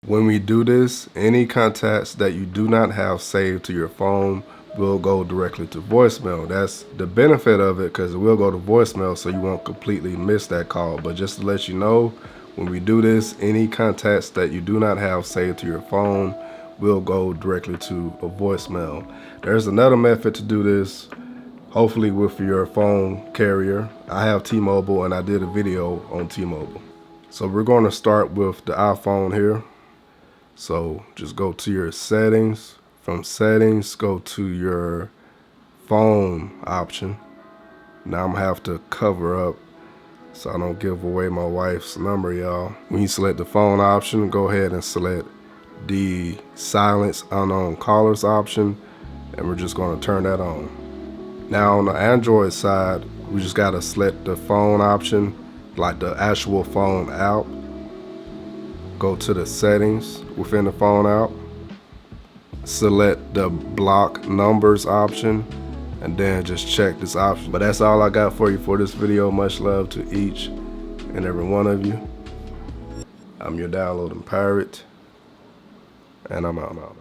When we do this, any contacts that you do not have saved to your phone will go directly to voicemail. That's the benefit of it, because it will go to voicemail, so you won't completely miss that call. But just to let you know, when we do this, any contacts that you do not have saved to your phone will go directly to a voicemail. There's another method to do this, hopefully with your phone carrier. I have T-Mobile and I did a video on T-Mobile. So we're going to start with the iPhone here. So just go to your settings. From settings, go to your phone option. Now I'm gonna have to cover up so I don't give away my wife's number, y'all. When you select the phone option, go ahead and select the silence unknown callers option, and we're just gonna turn that on. Now on the Android side, we just gotta select the phone option, like the actual phone app. Go to the settings within the phone app. Select the block numbers option, and then just check this option. But that's all I got for you for this video. Much love to each and every one of you. I'm your downloading pirate, and I'm out.